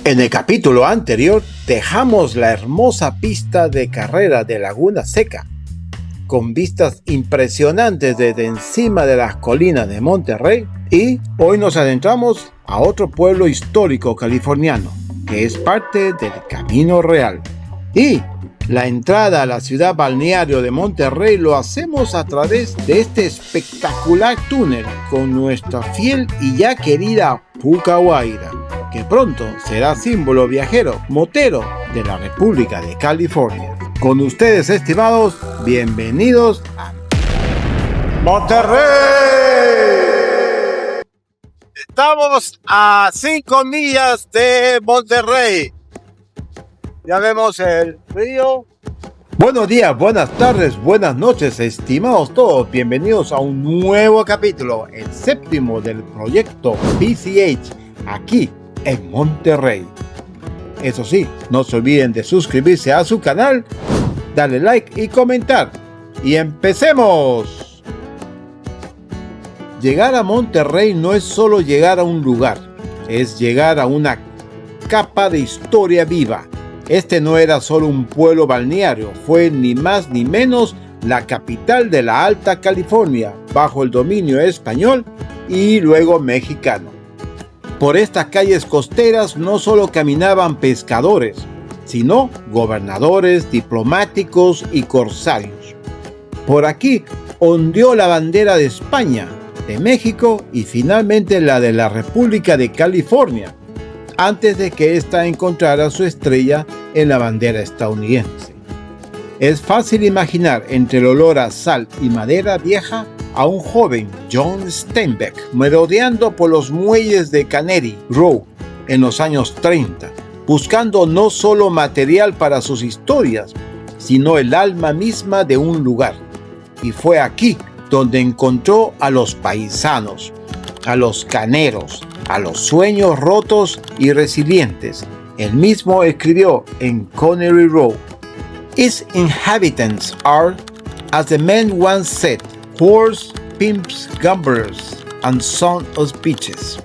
En el capítulo anterior dejamos la hermosa pista de carrera de Laguna Seca, con vistas impresionantes desde encima de las colinas de Monterrey, y hoy nos adentramos a otro pueblo histórico californiano, que es parte del Camino Real. Y la entrada a la ciudad balneario de Monterrey lo hacemos a través de este espectacular túnel con nuestra fiel y ya querida Puka Huayra, que pronto será símbolo viajero motero de la República de California. Con ustedes, estimados, bienvenidos a Monterrey. Estamos a 5 millas de Monterrey. Ya vemos el río. Buenos días, buenas tardes, buenas noches, estimados todos. Bienvenidos a un nuevo capítulo, el 7º del proyecto PCH, aquí en Monterrey. Eso sí, no se olviden de suscribirse a su canal, darle like y comentar. ¡Y empecemos! Llegar a Monterrey no es solo llegar a un lugar, es llegar a una capa de historia viva. Este no era solo un pueblo balneario, fue ni más ni menos la capital de la Alta California, bajo el dominio español y luego mexicano. Por estas calles costeras no solo caminaban pescadores, sino gobernadores, diplomáticos y corsarios. Por aquí ondeó la bandera de España, de México y finalmente la de la República de California, antes de que ésta encontrara su estrella en la bandera estadounidense. Es fácil imaginar entre el olor a sal y madera vieja a un joven John Steinbeck merodeando por los muelles de Cannery Row en los años 30, buscando no solo material para sus historias, sino el alma misma de un lugar. Y fue aquí donde encontró a los paisanos, a los caneros, a los sueños rotos y resilientes. Él mismo escribió en Cannery Row: "Its inhabitants are, as the man once said, whores, pimps, gamblers, and sons of bitches,"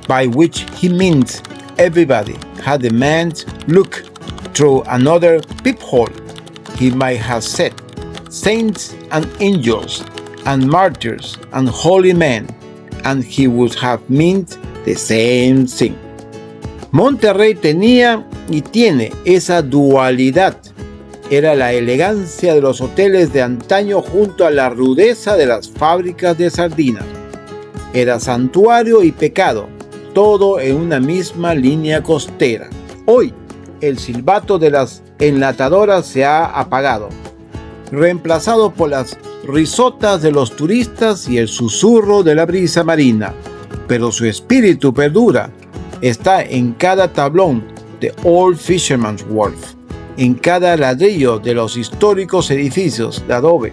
by which he meant everybody had a man's look through another peephole. He might have said saints and angels, and martyrs and holy men, and he would have meant the same thing. Monterrey tenía y tiene esa dualidad. Era la elegancia de los hoteles de antaño junto a la rudeza de las fábricas de sardinas. Era santuario y pecado, todo en una misma línea costera. Hoy, el silbato de las enlatadoras se ha apagado, reemplazado por las risotas de los turistas y el susurro de la brisa marina. Pero su espíritu perdura. Está en cada tablón de Old Fisherman's Wharf, en cada ladrillo de los históricos edificios de adobe.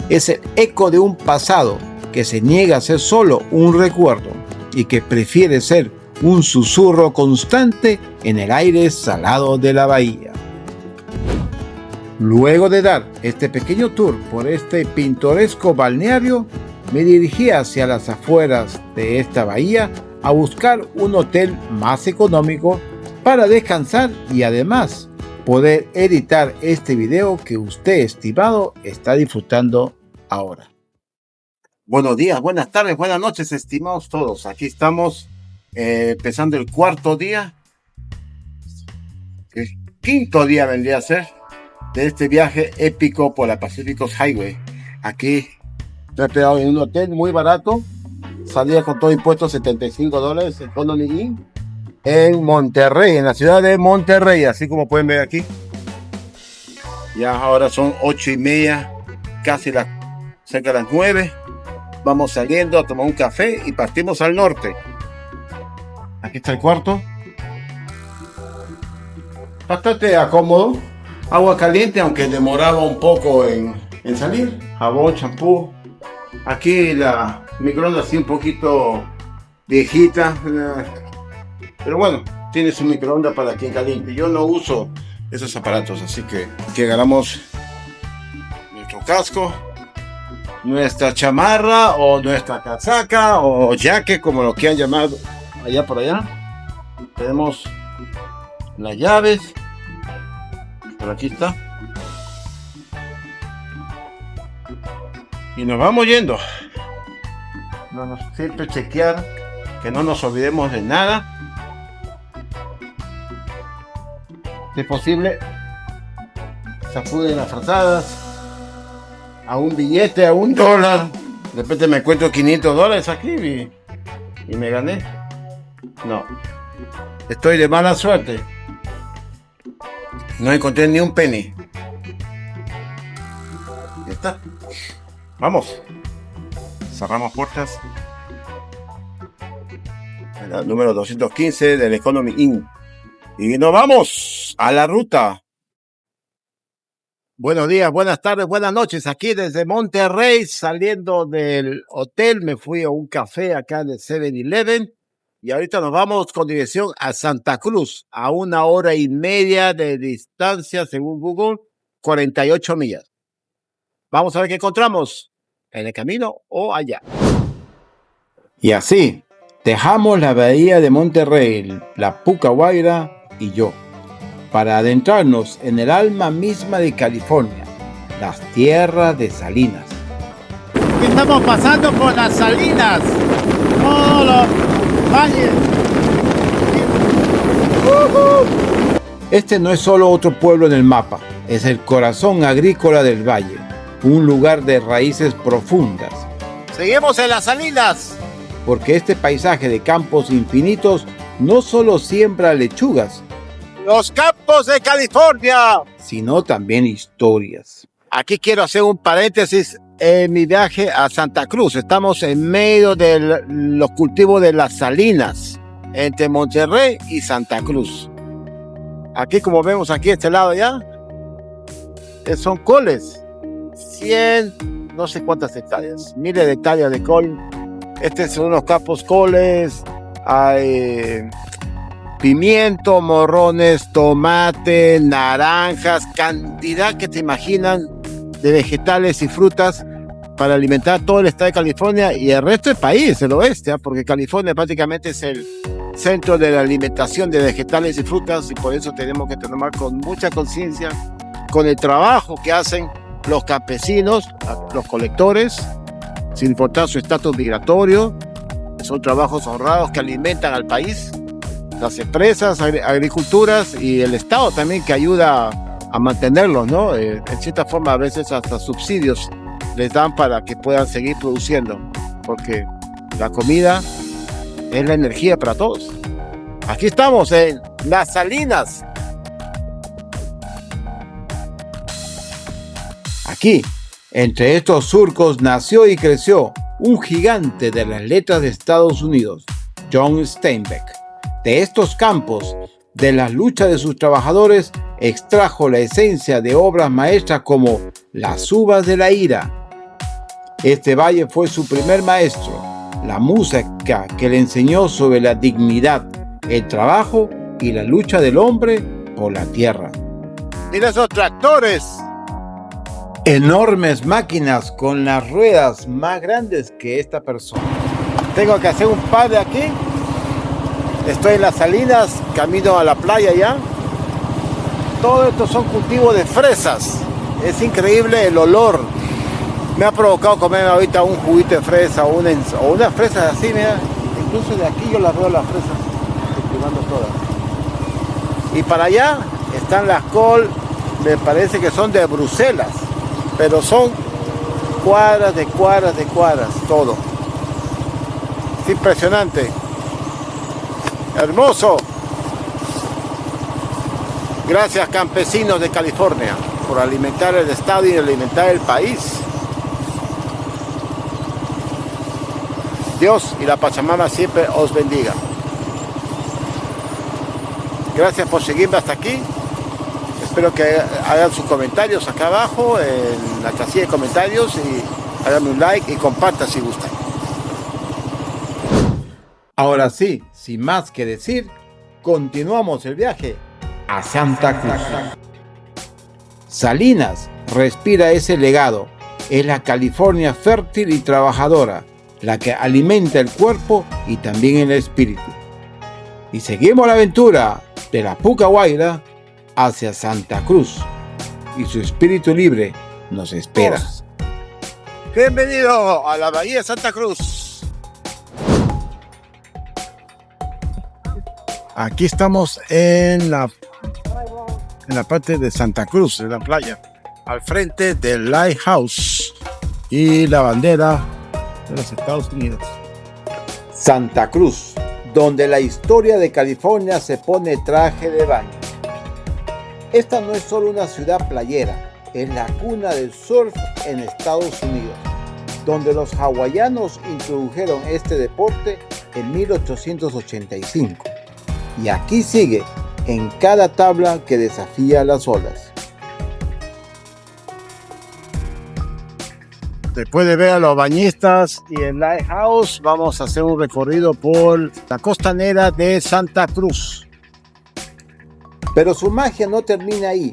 Es el eco de un pasado que se niega a ser solo un recuerdo y que prefiere ser un susurro constante en el aire salado de la bahía. Luego de dar este pequeño tour por este pintoresco balneario, me dirigí hacia las afueras de esta bahía a buscar un hotel más económico para descansar y además poder editar este video que usted, estimado, está disfrutando ahora. Buenos días, buenas tardes, buenas noches, estimados todos. Aquí estamos empezando el 4º día, el 5º día vendría a ser, de este viaje épico por la Pacific Highway. Aquí estoy hospedado en un hotel muy barato, salía con todo impuesto $75 en Honolulu Inn, en Monterrey, en la ciudad de Monterrey, así como pueden ver aquí. Ya ahora son 8:30, casi cerca de las 9. Vamos saliendo a tomar un café y partimos al norte. Aquí está el cuarto, bastante cómodo. Agua caliente, aunque demoraba un poco en salir. Jabón, champú. Aquí la microondas así un poquito viejita, pero bueno, tiene su microondas para quien caliente. Yo no uso esos aparatos, así que agarramos nuestro casco, nuestra chamarra o nuestra casaca o jaque, como lo quieran llamar allá por allá. Tenemos las llaves. Por aquí está. Y nos vamos yendo. Siempre chequear que no nos olvidemos de nada. Si es posible, sacuden las frazadas a un billete, a $1. De repente me encuentro $500 aquí y me gané. No. Estoy de mala suerte. No encontré ni un penny. Ya está. Vamos. Cerramos puertas. El número 215 del Economy Inn. Y nos vamos a la ruta. Buenos días, buenas tardes, buenas noches. Aquí desde Monterrey, saliendo del hotel, me fui a un café acá en el 7-Eleven. Y ahorita nos vamos con dirección a Santa Cruz, a 1 hora y media de distancia, según Google, 48 millas. Vamos a ver qué encontramos en el camino o allá. Y así, dejamos la bahía de Monterrey, la Puca Guaira y yo, para adentrarnos en el alma misma de California, las tierras de Salinas. Estamos pasando por las Salinas, todos los valles. Este no es solo otro pueblo en el mapa, es el corazón agrícola del valle, un lugar de raíces profundas. Seguimos en las Salinas, porque este paisaje de campos infinitos no solo siembra lechugas, los campos de California, sino también historias. Aquí quiero hacer un paréntesis en mi viaje a Santa Cruz. Estamos en medio de los cultivos de las Salinas, entre Monterrey y Santa Cruz. Aquí, como vemos aquí este lado ya, son coles. 100, no sé cuántas hectáreas, miles de hectáreas de col. Son unos campos coles, hay pimiento, morrones, tomate, naranjas, cantidad que te imaginan de vegetales y frutas para alimentar todo el estado de California y el resto del país, el oeste, porque California prácticamente es el centro de la alimentación de vegetales y frutas, y por eso tenemos que tomar con mucha conciencia con el trabajo que hacen los campesinos, los colectores, sin importar su estatus migratorio. Son trabajos honrados que alimentan al país, las empresas, agriculturas y el Estado también, que ayuda a mantenerlos, ¿no? En cierta forma, a veces hasta subsidios les dan para que puedan seguir produciendo, porque la comida es la energía para todos. Aquí estamos en las Salinas. Aquí, entre estos surcos, nació y creció un gigante de las letras de Estados Unidos, John Steinbeck. De estos campos, de las luchas de sus trabajadores, extrajo la esencia de obras maestras como Las uvas de la ira. Este valle fue su primer maestro, la música que le enseñó sobre la dignidad, el trabajo y la lucha del hombre por la tierra. ¡Mira esos tractores! Enormes máquinas con las ruedas más grandes que esta persona. Tengo que hacer un par de aquí. Estoy en las Salinas, camino a la playa ya. Todo esto son cultivos de fresas. Es increíble el olor. Me ha provocado comer ahorita un juguito de fresa o unas fresas así, mira. Incluso de aquí yo las veo las fresas, cultivando todas. Y para allá están las col, me parece que son de Bruselas, pero son cuadras de cuadras de cuadras, todo. Es impresionante. Hermoso. Gracias, campesinos de California, por alimentar el estado y alimentar el país. Dios y la Pachamama siempre os bendiga. Gracias por seguirme hasta aquí. Espero que hagan sus comentarios acá abajo en la casilla de comentarios y háganme un like y compartan si gustan. Ahora sí, sin más que decir, continuamos el viaje a Santa Cruz. Salinas respira ese legado. Es la California fértil y trabajadora, la que alimenta el cuerpo y también el espíritu. Y seguimos la aventura de la Puc'a Guaira hacia Santa Cruz, y su espíritu libre nos espera. Bienvenido a la Bahía de Santa Cruz. Aquí estamos en la parte de Santa Cruz, de la playa, al frente del Lighthouse y la bandera de los Estados Unidos. Santa Cruz, donde la historia de California se pone traje de baño. Esta no es solo una ciudad playera, es la cuna del surf en Estados Unidos, donde los hawaianos introdujeron este deporte en 1885. Y aquí sigue en cada tabla que desafía las olas. Después de ver a los bañistas y el Lighthouse, vamos a hacer un recorrido por la costanera de Santa Cruz. Pero su magia no termina ahí.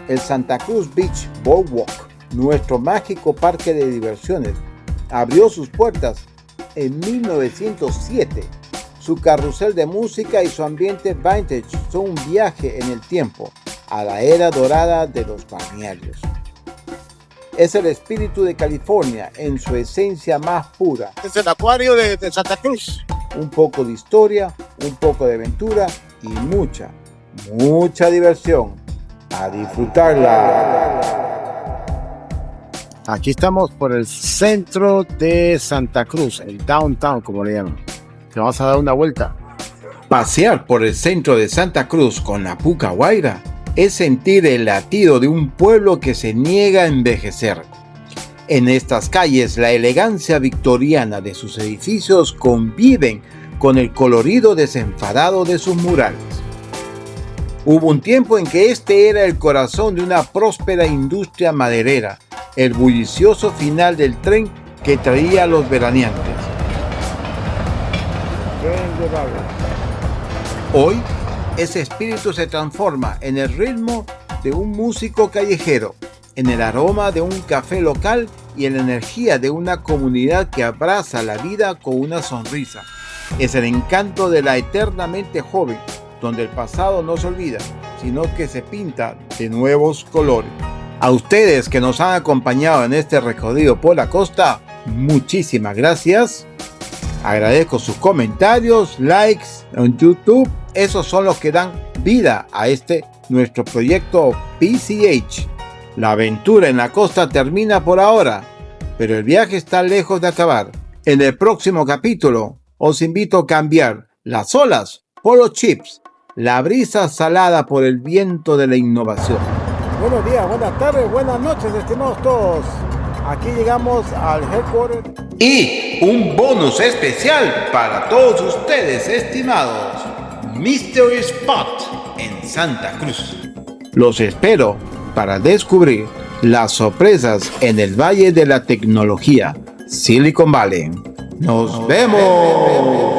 El Santa Cruz Beach Boardwalk, nuestro mágico parque de diversiones, abrió sus puertas en 1907. Su carrusel de música y su ambiente vintage son un viaje en el tiempo a la era dorada de los balnearios. Es el espíritu de California en su esencia más pura. Es el acuario de Santa Cruz. Un poco de historia, un poco de aventura y mucha diversión. A disfrutarla. Aquí estamos por el centro de Santa Cruz, el downtown, como le llaman. Te vamos a dar una vuelta. Pasear por el centro de Santa Cruz con la Puc'a Guaira es sentir el latido de un pueblo que se niega a envejecer. En estas calles, la elegancia victoriana de sus edificios conviven con el colorido desenfadado de sus murales. Hubo un tiempo en que este era el corazón de una próspera industria maderera, el bullicioso final del tren que traía a los veraneantes. Hoy, ese espíritu se transforma en el ritmo de un músico callejero, en el aroma de un café local y en la energía de una comunidad que abraza la vida con una sonrisa. Es el encanto de la eternamente joven, donde el pasado no se olvida, sino que se pinta de nuevos colores. A ustedes que nos han acompañado en este recorrido por la costa, muchísimas gracias. Agradezco sus comentarios, likes en YouTube. Esos son los que dan vida a nuestro proyecto PCH. La aventura en la costa termina por ahora, pero el viaje está lejos de acabar. En el próximo capítulo os invito a cambiar las olas por los chips, la brisa salada por el viento de la innovación. Buenos días, buenas tardes, buenas noches, estimados todos. Aquí llegamos al headquarter. Y un bonus especial para todos ustedes, estimados. Mystery Spot en Santa Cruz. Los espero para descubrir las sorpresas en el Valle de la Tecnología, Silicon Valley. ¡Nos vemos!